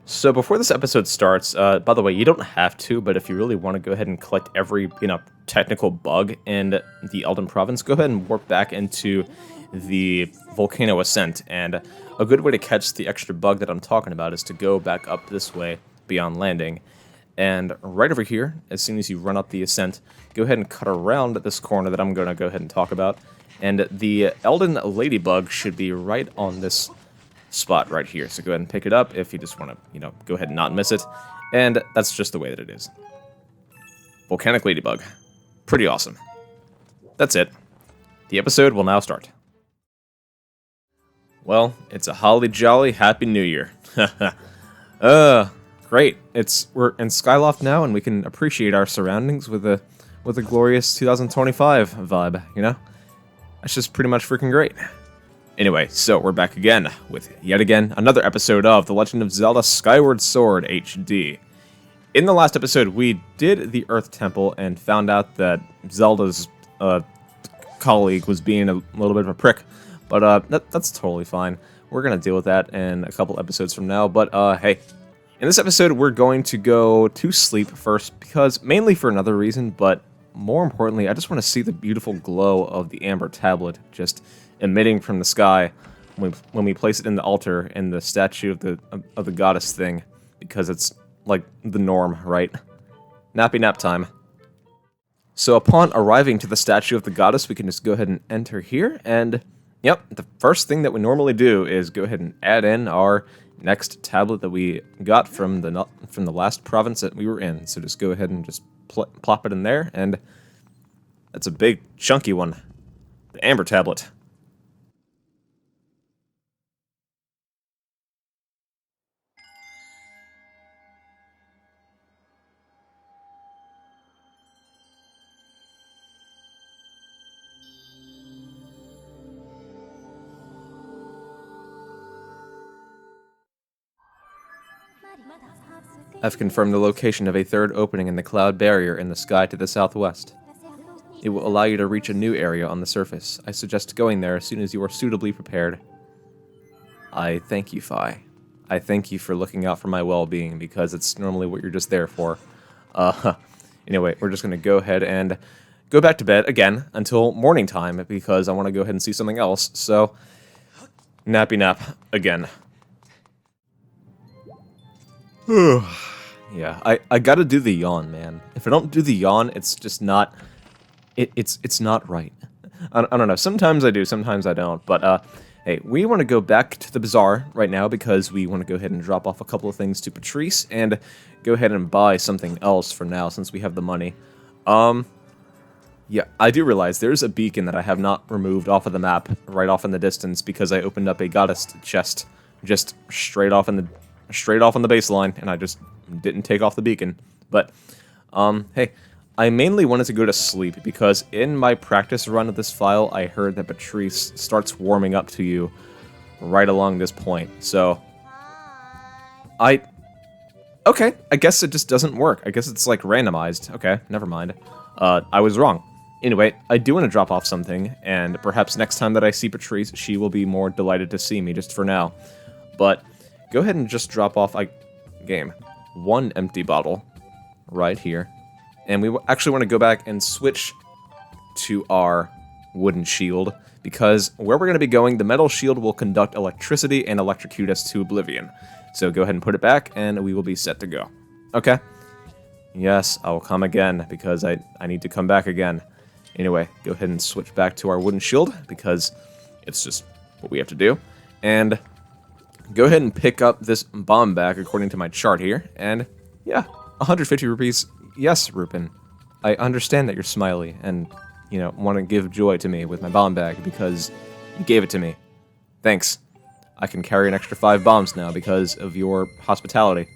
So before this episode starts, by the way, you don't have to, but if you really want to go ahead and collect every, technical bug in the Elden Province, go ahead and warp back into the Volcano Ascent. And a good way to catch the extra bug that I'm talking about is to go back up this way beyond landing. And right over here, as soon as you run up the ascent, go ahead and cut around this corner that I'm going to go ahead and talk about. And the Elden Ladybug should be right on this spot right here. So go ahead and pick it up if you just want to, go ahead and not miss it. And that's just the way that it is. Volcanic Ladybug. Pretty awesome. That's it. The episode will now start. Well, it's a holly jolly happy new year. Great. We're in Skyloft now and we can appreciate our surroundings with a glorious 2025 vibe, That's just pretty much freaking great. Anyway, so we're back again with, yet again, another episode of The Legend of Zelda Skyward Sword HD. In the last episode, we did the Earth Temple and found out that Zelda's colleague was being a little bit of a prick, but that's totally fine. We're going to deal with that in a couple episodes from now, but hey. In this episode, we're going to go to sleep first, because mainly for another reason, but more importantly, I just want to see the beautiful glow of the Amber Tablet just emitting from the sky when we place it in the altar in the statue of the goddess thing, because it's like the norm, right? Nappy nap time. So upon arriving to the statue of the goddess, we can just go ahead and enter here, and yep, the first thing that we normally do is go ahead and add in our next tablet that we got from the last province that we were in. So just go ahead and just plop it in there, and that's a big chunky one, the Amber Tablet. I've confirmed the location of a third opening in the cloud barrier in the sky to the southwest. It will allow you to reach a new area on the surface. I suggest going there as soon as you are suitably prepared. I thank you, Fi. I thank you for looking out for my well-being, because it's normally what you're just there for. Anyway, we're just going to go ahead and go back to bed again until morning time, because I want to go ahead and see something else. So, nappy nap again. Yeah, I gotta do the yawn, man. If I don't do the yawn, it's just not... It's not right. I don't know, sometimes I do, sometimes I don't, but, hey, we want to go back to the Bazaar right now, because we want to go ahead and drop off a couple of things to Patrice, and go ahead and buy something else for now, since we have the money. Yeah, I do realize there's a beacon that I have not removed off of the map, right off in the distance, because I opened up a goddess chest, just straight off on the baseline, and I just didn't take off the beacon. But, hey, I mainly wanted to go to sleep, because in my practice run of this file, I heard that Patrice starts warming up to you right along this point. So, okay, I guess it just doesn't work. I guess it's, like, randomized. Okay, never mind. I was wrong. Anyway, I do want to drop off something, and perhaps next time that I see Patrice, she will be more delighted to see me, just for now. But go ahead and just drop off, one empty bottle right here. And we actually want to go back and switch to our wooden shield, because where we're going to be going, the metal shield will conduct electricity and electrocute us to oblivion. So go ahead and put it back, and we will be set to go. Okay? Yes, I will come again, because I need to come back again. Anyway, go ahead and switch back to our wooden shield, because it's just what we have to do. And go ahead and pick up this bomb bag according to my chart here, and yeah, 150 rupees. Yes, Rupin, I understand that you're smiley and, want to give joy to me with my bomb bag because you gave it to me. Thanks. I can carry an extra 5 bombs now because of your hospitality.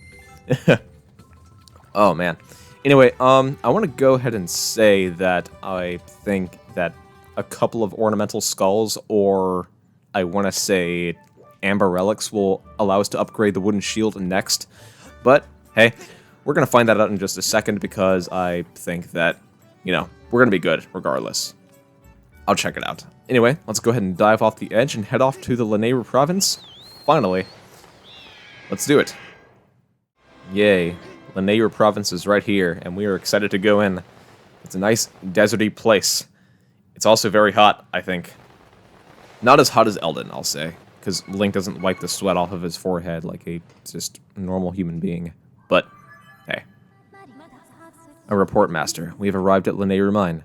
Oh, man. Anyway, I want to go ahead and say that I think that a couple of ornamental skulls, or I want to say amber relics, will allow us to upgrade the wooden shield next. But, hey, we're going to find that out in just a second, because I think that, we're going to be good regardless. I'll check it out. Anyway, let's go ahead and dive off the edge and head off to the Lanayru province. Finally. Let's do it. Yay. Lanayru province is right here, and we are excited to go in. It's a nice, deserty place. It's also very hot, I think. Not as hot as Elden, I'll say, because Link doesn't wipe the sweat off of his forehead like a just normal human being. But, hey. A report, Master. We have arrived at Lanayru Mine.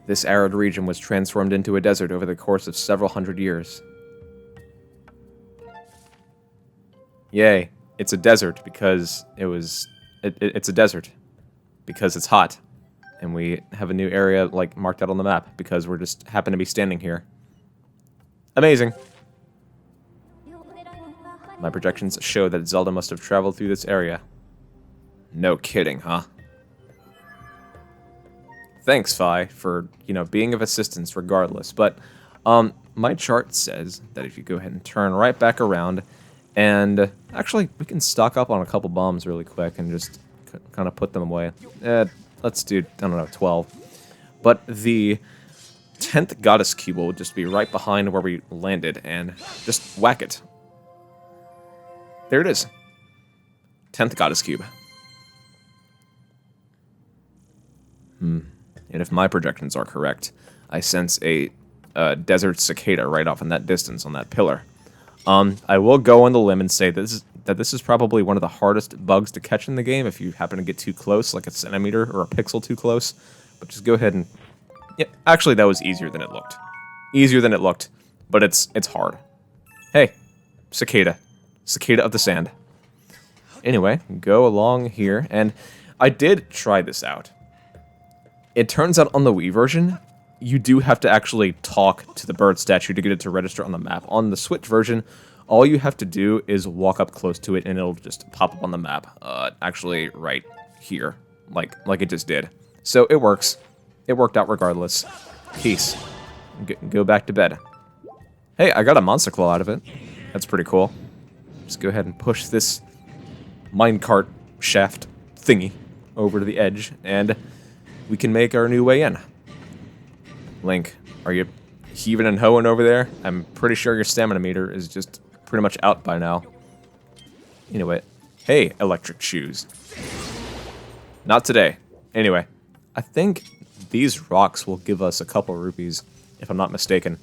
This arid region was transformed into a desert over the course of several hundred years. Yay. It's a desert because it's a desert. Because it's hot. And we have a new area, like, marked out on the map because we're just happen to be standing here. Amazing. My projections show that Zelda must have traveled through this area. No kidding, huh? Thanks, Fi, for, being of assistance regardless. But, my chart says that if you go ahead and turn right back around, and actually, we can stock up on a couple bombs really quick and just kind of put them away. Let's do, I don't know, 12. But the 10th Goddess Cube will just be right behind where we landed, and just whack it. There it is. 10th Goddess Cube. And if my projections are correct, I sense a desert cicada right off in that distance on that pillar. I will go on the limb and say that this is probably one of the hardest bugs to catch in the game if you happen to get too close, like a centimeter or a pixel too close. But just go ahead and... Yeah, actually, that was easier than it looked. Easier than it looked, but it's hard. Hey, cicada. Cicada of the sand. Anyway, go along here, and I did try this out. It turns out on the Wii version, you do have to actually talk to the bird statue to get it to register on the map. On the Switch version, all you have to do is walk up close to it and it'll just pop up on the map. Actually, right here, like it just did. So it works. It worked out regardless. Peace. Go back to bed. Hey, I got a monster claw out of it. That's pretty cool. Just go ahead and push this minecart shaft thingy over to the edge, and we can make our new way in. Link, are you heaving and hoeing over there? I'm pretty sure your stamina meter is just pretty much out by now. Anyway, hey, electric shoes. Not today. Anyway, I think these rocks will give us a couple rupees, if I'm not mistaken.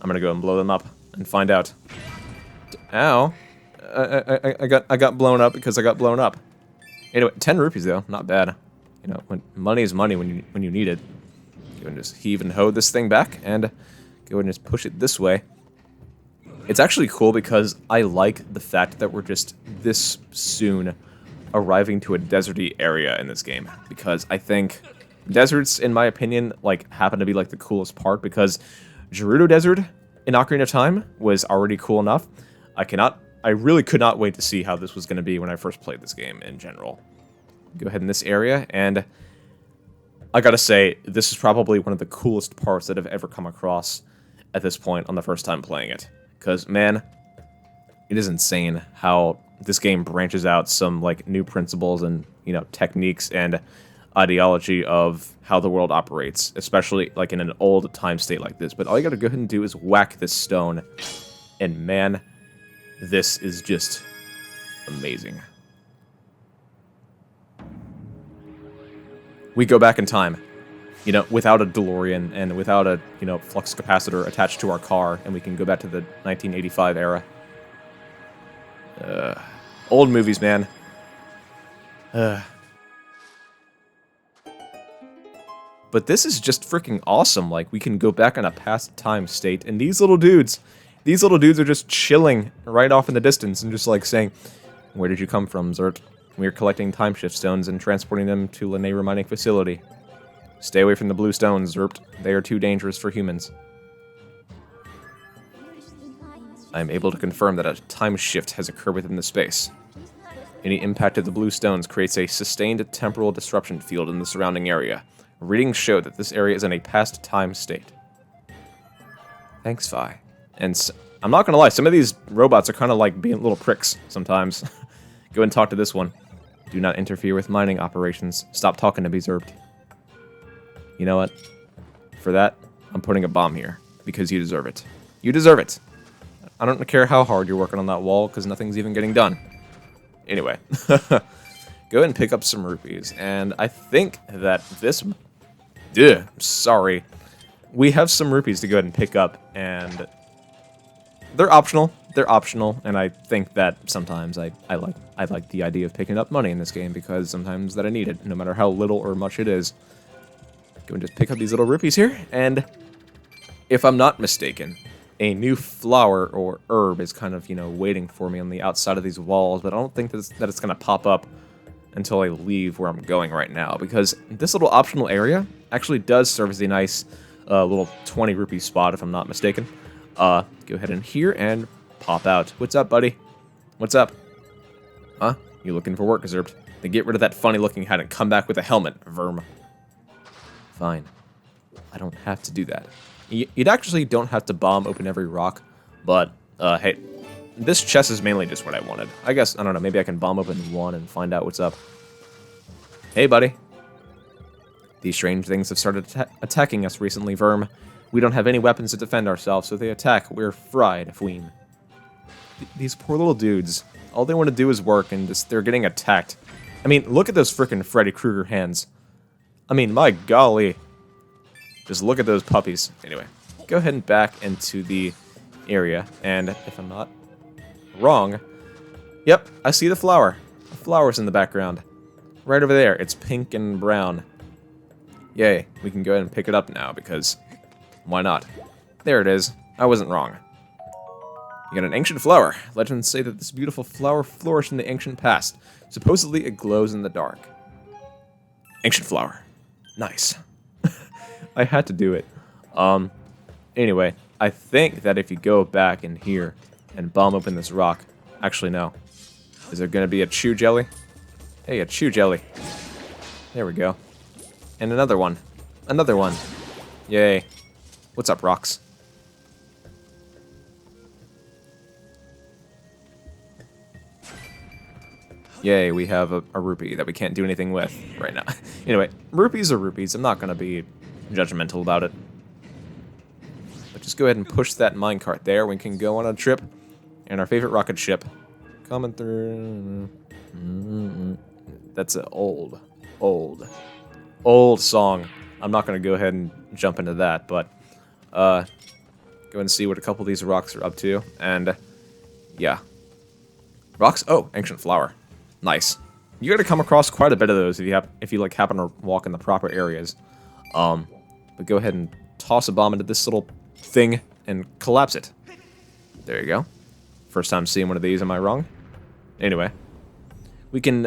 I'm gonna go and blow them up and find out. Ow. I got blown up because I got blown up. Anyway, 10 rupees though, not bad. When money is money when you need it. Go and just heave and hoe this thing back, and go and just push it this way. It's actually cool because I like the fact that we're just this soon arriving to a deserty area in this game. Because I think deserts, in my opinion, happen to be the coolest part, because Gerudo Desert in Ocarina of Time was already cool enough. I really could not wait to see how this was going to be when I first played this game in general. Go ahead in this area, and I gotta say, this is probably one of the coolest parts that I've ever come across at this point on the first time playing it. Because, man, it is insane how this game branches out some, new principles and, techniques and ideology of how the world operates, especially, in an old time state like this. But all you gotta go ahead and do is whack this stone, and man, this is just amazing. We go back in time, without a DeLorean and without a, flux capacitor attached to our car, and we can go back to the 1985 era. Old movies, man. But this is just freaking awesome. We can go back in a past time state, and these little dudes are just chilling right off in the distance and just, saying, "Where did you come from, Zert? We are collecting time shift stones and transporting them to Lanayru mining facility. Stay away from the blue stones, Zerpt. They are too dangerous for humans." I am able to confirm that a time shift has occurred within the space. Any impact of the blue stones creates a sustained temporal disruption field in the surrounding area. Readings show that this area is in a past time state. Thanks, Fi. And I'm not gonna lie, some of these robots are kind of being little pricks sometimes. Go and talk to this one. Do not interfere with mining operations. Stop talking to me, Zerbt. You know what? For that, I'm putting a bomb here. Because you deserve it. You deserve it! I don't care how hard you're working on that wall, because nothing's even getting done. Anyway. Go ahead and pick up some rupees. And I think that this... sorry. We have some rupees to go ahead and pick up, and... they're optional. They're optional, and I think that sometimes I like the idea of picking up money in this game, because sometimes that I need it, no matter how little or much it is. Go and just pick up these little rupees here, and... if I'm not mistaken, a new flower or herb is kind of, waiting for me on the outside of these walls, but I don't think that it's going to pop up until I leave where I'm going right now, because this little optional area actually does serve as a nice little 20 rupee spot, if I'm not mistaken. Go ahead in here and pop out. What's up, buddy? What's up? Huh? You looking for work, Zerbt? Then get rid of that funny-looking hat and come back with a helmet, Verm. Fine. I don't have to do that. You'd actually don't have to bomb open every rock, but, hey, this chest is mainly just what I wanted. I guess, I don't know, maybe I can bomb open one and find out what's up. Hey, buddy. These strange things have started attacking us recently, Verm. We don't have any weapons to defend ourselves, so if they attack, we're fried, Fween. These poor little dudes. All they want to do is work, and they're getting attacked. I mean, look at those frickin' Freddy Krueger hands. I mean, my golly. Just look at those puppies. Anyway, go ahead and back into the area, and if I'm not wrong, yep, I see the flower. The flower's in the background. Right over there. It's pink and brown. Yay, we can go ahead and pick it up now, because why not? There it is. I wasn't wrong. You got an ancient flower. Legends say that this beautiful flower flourished in the ancient past. Supposedly, it glows in the dark. Ancient flower. Nice. I had to do it. Anyway, I think that if you go back in here and bomb open this rock... actually, no. Is there gonna be a chew jelly? Hey, a chew jelly. There we go. And another one. Another one. Yay. What's up, rocks? Yay, we have a rupee that we can't do anything with right now. Anyway, rupees are rupees. I'm not gonna be judgmental about it. But just go ahead and push that minecart there. We can go on a trip. And our favorite rocket ship. Coming through. That's an old song. I'm not going to go ahead and jump into that, but go and see what a couple of these rocks are up to. And yeah. Rocks? Oh, ancient flower. Nice. You're going to come across quite a bit of those if you like happen to walk in the proper areas. But go ahead and toss a bomb into this little thing and collapse it. There you go. First time seeing one of these, am I wrong? Anyway, we can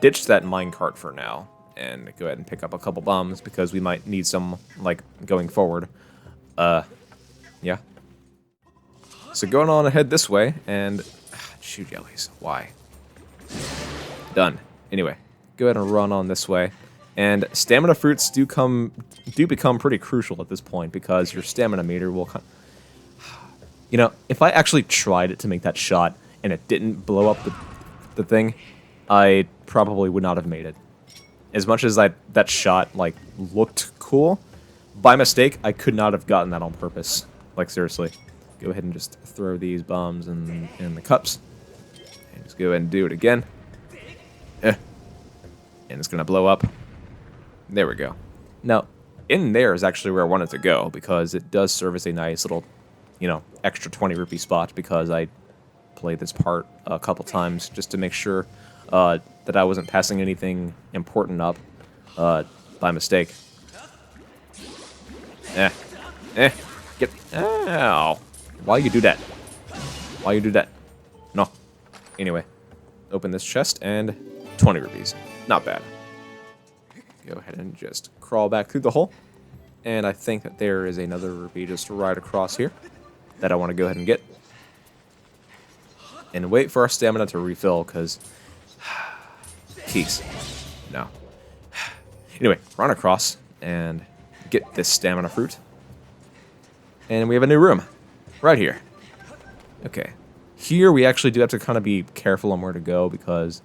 ditch that minecart for now and go ahead and pick up a couple bombs because we might need some, like, going forward. Yeah. So going on ahead this way and... shoe jellies. Why? Done. Anyway, go ahead and run on this way. And stamina fruits do become pretty crucial at this point because your stamina meter will... You know, if I actually tried it to make that shot and it didn't blow up the thing, I probably would not have made it. As much as that shot, like, looked cool, by mistake, I could not have gotten that on purpose. Like, seriously. Go ahead and just throw these bombs in the cups. And just go ahead and do it again. And it's gonna blow up. There we go. Now, in there is actually where I wanted to go, because it does serve as a nice little, you know, extra 20 rupee spot, because I played this part a couple times just to make sure that I wasn't passing anything important up by mistake. Get... Ow. Why you do that? Why you do that? No. Anyway, open this chest and 20 rupees. Not bad. Go ahead and just crawl back through the hole. And I think that there is another rupee just right across here that I want to go ahead and get. And wait for our stamina to refill, because... keys. No. Anyway, run across and get this stamina fruit. And we have a new room. Right here. Okay. Here we actually do have to kind of be careful on where to go, because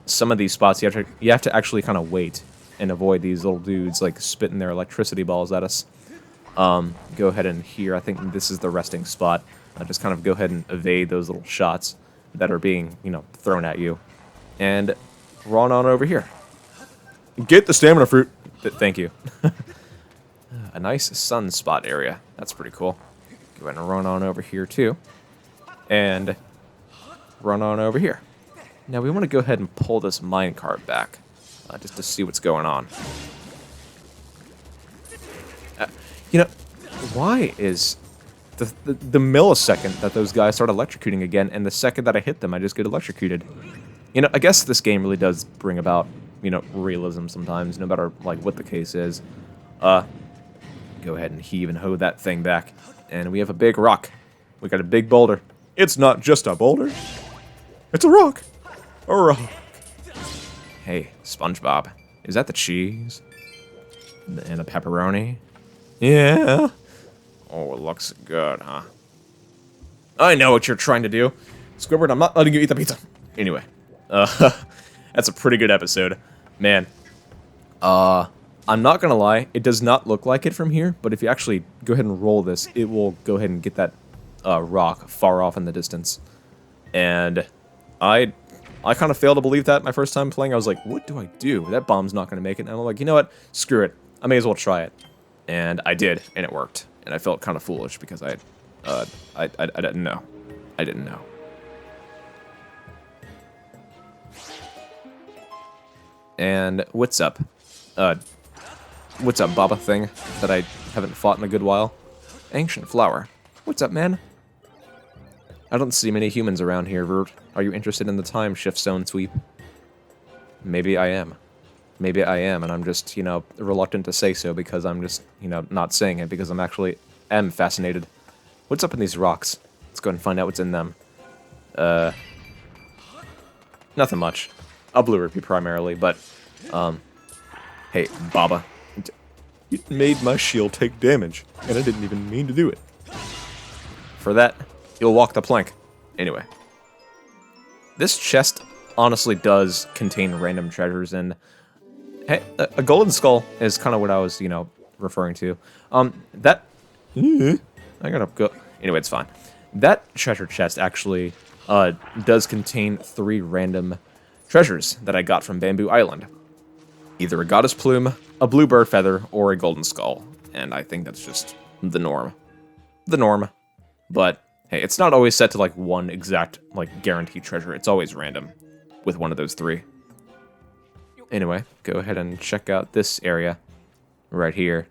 some of these spots you have to actually kind of wait and avoid these little dudes like spitting their electricity balls at us. Go ahead and here, I think this is the resting spot. Just kind of go ahead and evade those little shots that are being, thrown at you. And run on over here. Get the stamina fruit. Thank you. A nice sunspot area. That's pretty cool. Go ahead and run on over here too. And run on over here. Now we want to go ahead and pull this minecart back. Just to see what's going on. Why is the millisecond that those guys start electrocuting again, and the second that I hit them, I just get electrocuted? I guess this game really does bring about, realism sometimes, no matter, like, what the case is. Go ahead and heave and hoe that thing back. And we have a big rock. We got a big boulder. It's not just a boulder. It's a rock. A rock. Hey, SpongeBob. Is that the cheese? And a pepperoni? Yeah. Oh, it looks good, huh? I know what you're trying to do. Squidward, I'm not letting you eat the pizza. Anyway. That's a pretty good episode. Man. I'm not gonna lie, it does not look like it from here, but if you actually go ahead and roll this, it will go ahead and get that rock far off in the distance. And I kind of failed to believe that my first time playing. I was like, what do I do? That bomb's not gonna make it. And I'm like, you know what? Screw it. I may as well try it. And I did, and it worked. And I felt kind of foolish because I didn't know. I didn't know. And what's up? What's up, Baba thing that I haven't fought in a good while? Ancient flower. What's up, man? I don't see many humans around here, Vert. Are you interested in the time shift stone sweep? Maybe I am. Maybe I am, and I'm just, reluctant to say so because I'm just, not saying it because I'm actually am fascinated. What's up in these rocks? Let's go and find out what's in them. Nothing much. A blue rupee primarily, but, hey, Baba. It made my shield take damage, and I didn't even mean to do it. For that, you'll walk the plank. Anyway. This chest honestly does contain random treasures, and hey, a golden skull is kind of what I was, referring to. That... I gotta go... Anyway, it's fine. That treasure chest actually does contain 3 random treasures that I got from Bamboo Island. Either a goddess plume, a bluebird feather, or a golden skull. And I think that's just the norm. The norm. But, hey, it's not always set to, like, one exact, like, guaranteed treasure. It's always random with one of those 3. Anyway, go ahead and check out this area right here.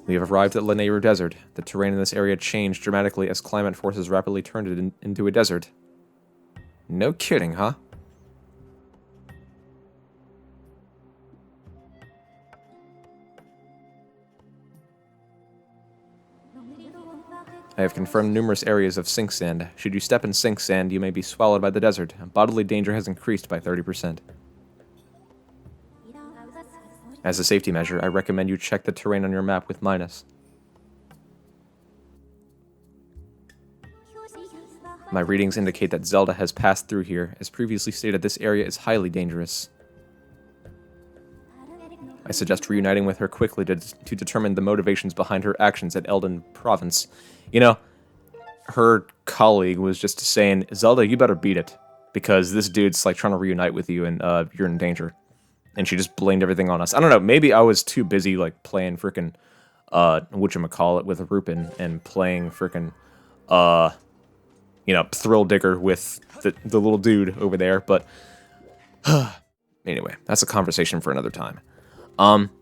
We have arrived at Lanayru Desert. The terrain in this area changed dramatically as climate forces rapidly turned it into a desert. No kidding, huh? I have confirmed numerous areas of sink sand. Should you step in sink sand, you may be swallowed by the desert. Bodily danger has increased by 30%. As a safety measure, I recommend you check the terrain on your map with minus. My readings indicate that Zelda has passed through here. As previously stated, this area is highly dangerous. I suggest reuniting with her quickly to determine the motivations behind her actions at Eldin Province. Her colleague was just saying, Zelda, you better beat it. Because this dude's, like, trying to reunite with you and you're in danger. And she just blamed everything on us. I don't know, maybe I was too busy, like, playing frickin', whatchamacallit with Rupin and playing frickin', Thrill Digger with the little dude over there, but... Anyway, that's a conversation for another time.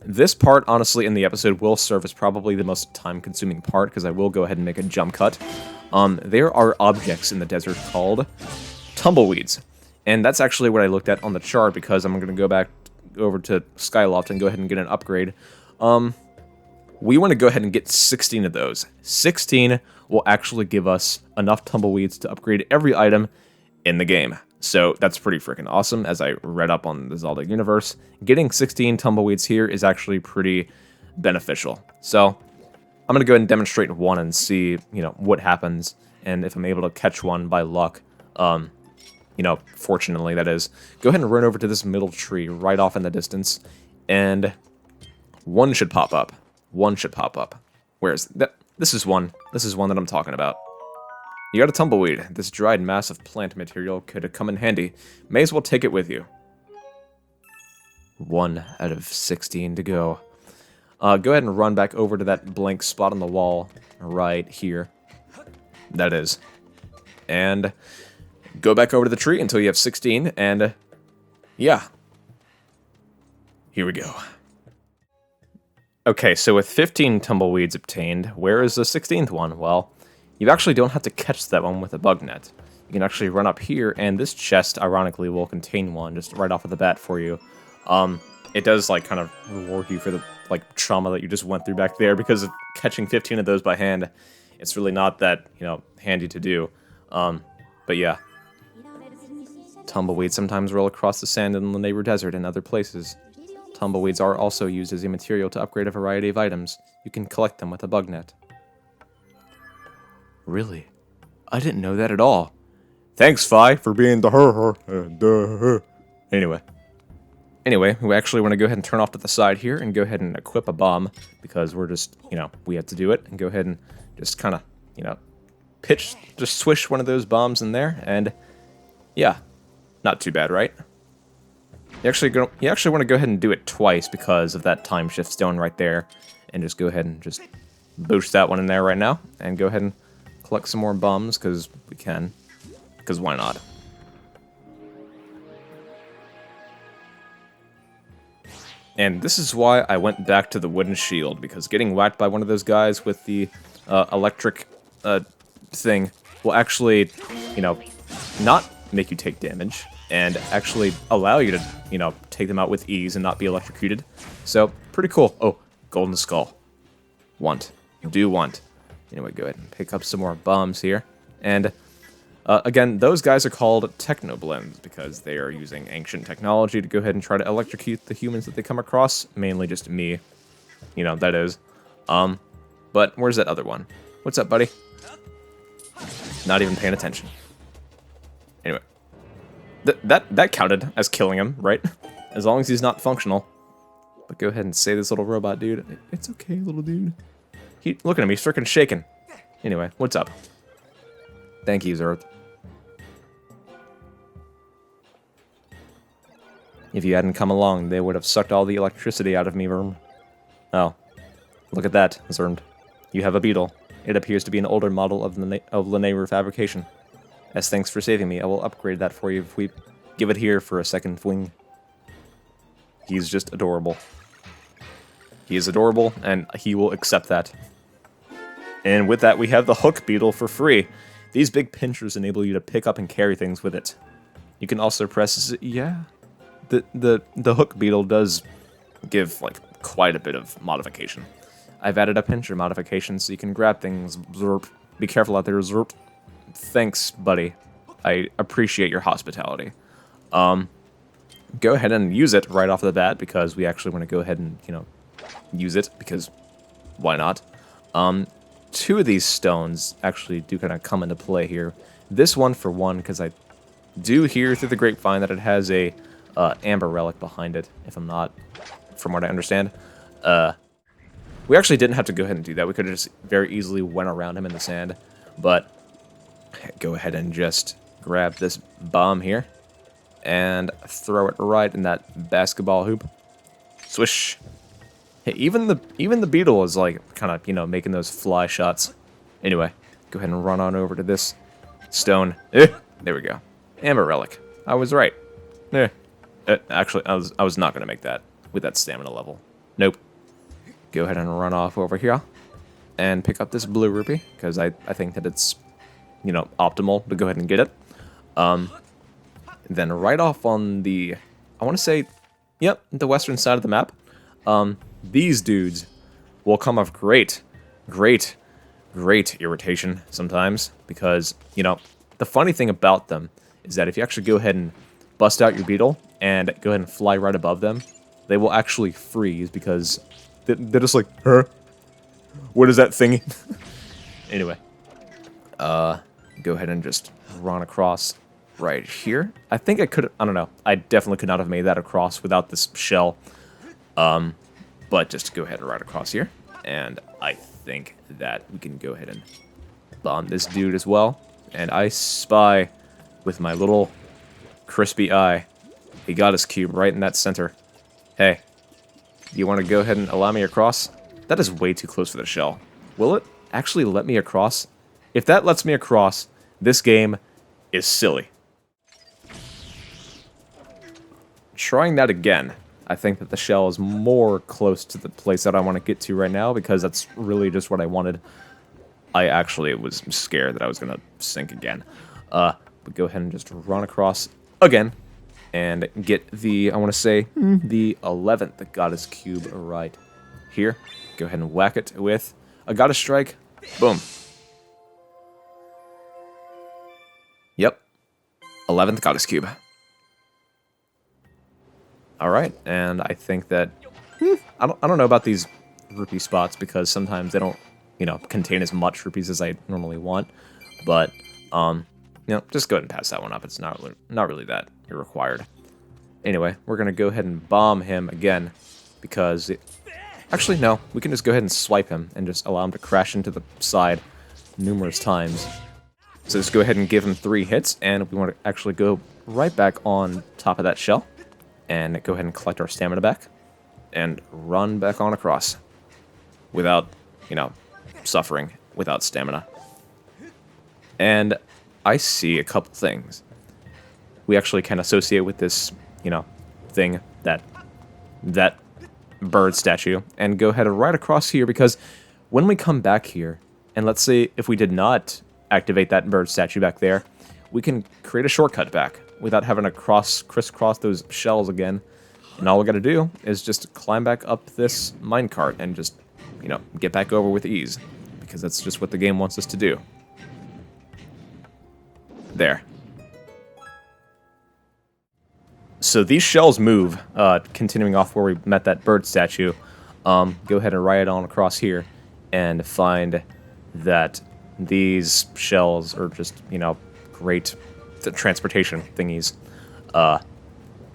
This part, honestly, in the episode will serve as probably the most time-consuming part, because I will go ahead and make a jump cut. There are objects in the desert called Tumbleweeds. And that's actually what I looked at on the chart, because I'm going to go back over to Skyloft and go ahead and get an upgrade. We want to go ahead and get 16 of those. 16 will actually give us enough Tumbleweeds to upgrade every item in the game. So that's pretty freaking awesome, as I read up on the Zelda universe. Getting 16 Tumbleweeds here is actually pretty beneficial. So I'm going to go ahead and demonstrate one and see, what happens. and if I'm able to catch one by luck, you know, fortunately that is, go ahead and run over to this middle tree right off in the distance, and one should pop up. One should pop up. Where is that? This is one. This is one that I'm talking about. You got a tumbleweed. This dried mass of plant material could come in handy. May as well take it with you. 1 out of 16 to go. Go ahead and run back over to that blank spot on the wall right here. That is. And go back over to the tree until you have 16, and yeah. Here we go. Okay, so with 15 tumbleweeds obtained, where is the 16th one? Well, you actually don't have to catch that one with a bug net. You can actually run up here, and this chest, ironically, will contain one just right off of the bat for you. It does, like, kind of reward you for the, like, trauma that you just went through back there, because of catching 15 of those by hand, it's really not that, you know, handy to do. But yeah. Tumbleweeds sometimes roll across the sand in the Lanayru Desert and other places. Tumbleweeds are also used as a material to upgrade a variety of items. You can collect them with a bug net. Really? I didn't know that at all. Thanks, Fi, for being the her. Anyway, we actually want to go ahead and turn off to the side here and go ahead and equip a bomb, because we're just, you know, we have to do it, and go ahead and just kind of, you know, just swish one of those bombs in there, and yeah, not too bad, right? You actually want to go ahead and do it twice because of that time shift stone right there, and just go ahead and just boost that one in there right now, and go ahead and collect some more bombs, because we can, because why not? And this is why I went back to the wooden shield, because getting whacked by one of those guys with the electric thing will actually, you know, not make you take damage, and actually allow you to, you know, take them out with ease and not be electrocuted. So, pretty cool. Oh, golden skull. Want. Do want. Anyway, go ahead and pick up some more bombs here. And, again, those guys are called Technoblends, because they are using ancient technology to go ahead and try to electrocute the humans that they come across. Mainly just me. You know, that is. But where's that other one? What's up, buddy? Not even paying attention. Anyway. That counted as killing him, right? As long as he's not functional. But go ahead and save this little robot dude. It's okay, little dude. Look at him, he's freaking shaking. Anyway, what's up? Thank you, Zerth. If you hadn't come along, they would have sucked all the electricity out of me, Verm. Oh. Look at that, Zernd. You have a beetle. It appears to be an older model of Lanayru fabrication. As thanks for saving me, I will upgrade that for you if we give it here for a second fling. He's just adorable. He is adorable, and he will accept that. And with that, we have the Hook Beetle for free. These big pinchers enable you to pick up and carry things with it. You can also press... Yeah. The Hook Beetle does give, like, quite a bit of modification. I've added a pincher modification so you can grab things. Zerp. Be careful out there, Zerp. Thanks, buddy. I appreciate your hospitality. Go ahead and use it right off the bat, because we actually want to go ahead and, you know, use it, because why not? 2 of these stones actually do kind of come into play here. This one, for one, because I do hear through the grapevine that it has a amber relic behind it, if I'm not, from what I understand. We actually didn't have to go ahead and do that. We could have just very easily went around him in the sand, but go ahead and just grab this bomb here and throw it right in that basketball hoop. Swish. Hey, even the beetle is like kind of, you know, making those fly shots. Anyway, go ahead and run on over to this stone. There we go. Amber relic. I was right. Actually, I was not gonna make that with that stamina level. Nope. Go ahead and run off over here and pick up this blue rupee, because I think that it's, you know, optimal to go ahead and get it. Then right off on the, I want to say, yep, the western side of the map, these dudes will come of great irritation sometimes, because, you know, the funny thing about them is that if you actually go ahead and bust out your beetle and go ahead and fly right above them, they will actually freeze, because they're just like, huh? What is that thingy? Anyway. go ahead and just run across right here. I think I could, I don't know, I definitely could not have made that across without this shell. But just go ahead and ride across here. And I think that we can go ahead and bomb this dude as well. And I spy with my little crispy eye a goddess cube right in that center. Hey, you want to go ahead and allow me across? That is way too close for the shell. Will it actually let me across? If that lets me across, this game is silly. Trying that again. I think that the shell is more close to the place that I want to get to right now because that's really just what I wanted. I actually was scared that I was going to sink again. But go ahead and just run across again and get the, I want to say, the 11th Goddess Cube right here. Go ahead and whack it with a Goddess Strike. Boom. Yep. 11th Goddess Cube. Alright, and I think that, I don't know about these rupee spots because sometimes they don't, you know, contain as much rupees as I normally want. But, you know, just go ahead and pass that one up. It's not really that required. Anyway, we're going to go ahead and bomb him again because, actually, no, we can just go ahead and swipe him and just allow him to crash into the side numerous times. So just go ahead and give him 3 hits, and we want to actually go right back on top of that shell. And go ahead and collect our stamina back, and run back on across, without, you know, suffering, without stamina. And I see a couple things. We actually can associate with this, you know, thing, that bird statue, and go ahead and right across here, because when we come back here, and let's say if we did not activate that bird statue back there, we can create a shortcut back without having to crisscross those shells again. And all we gotta do is just climb back up this minecart and just, you know, get back over with ease. Because that's just what the game wants us to do. There. So these shells move, continuing off where we met that bird statue. Go ahead and ride on across here and find that these shells are just, you know, great transportation thingies.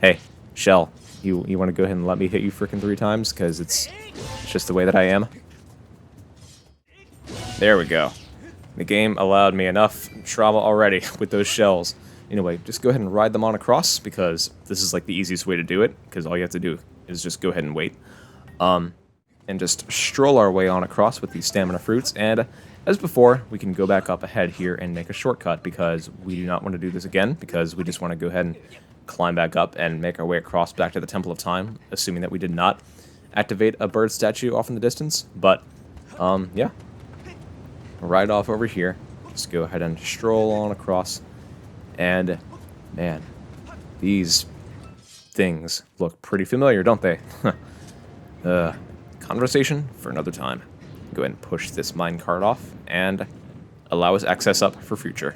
Hey, shell, you want to go ahead and let me hit you frickin' 3 times? Because it's just the way that I am. There we go. The game allowed me enough trauma already with those shells. Anyway, just go ahead and ride them on across, because this is like the easiest way to do it, because all you have to do is just go ahead and wait. And just stroll our way on across with these stamina fruits, and as before, we can go back up ahead here and make a shortcut, because we do not want to do this again, because we just want to go ahead and climb back up and make our way across back to the Temple of Time, assuming that we did not activate a bird statue off in the distance. But, yeah. Right off over here. Just go ahead and stroll on across. And, man, these things look pretty familiar, don't they? Conversation for another time. Go ahead and push this minecart off and allow us access up for future.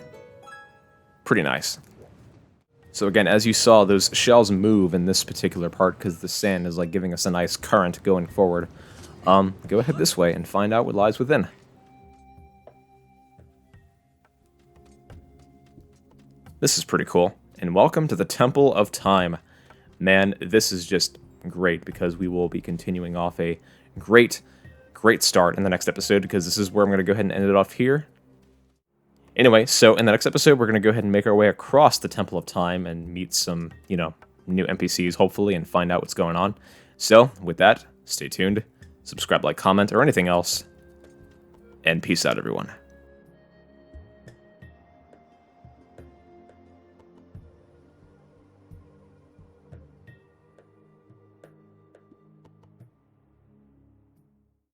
Pretty nice. So again, as you saw, those shells move in this particular part because the sand is like giving us a nice current going forward. Go ahead this way and find out what lies within. This is pretty cool. And welcome to the Temple of Time. Man, this is just great because we will be continuing off a great start in the next episode, because this is where I'm going to go ahead and end it off here. Anyway, so in the next episode, we're going to go ahead and make our way across the Temple of Time and meet some, you know, new NPCs, hopefully, and find out what's going on. So, with that, stay tuned, subscribe, like, comment, or anything else, and peace out, everyone.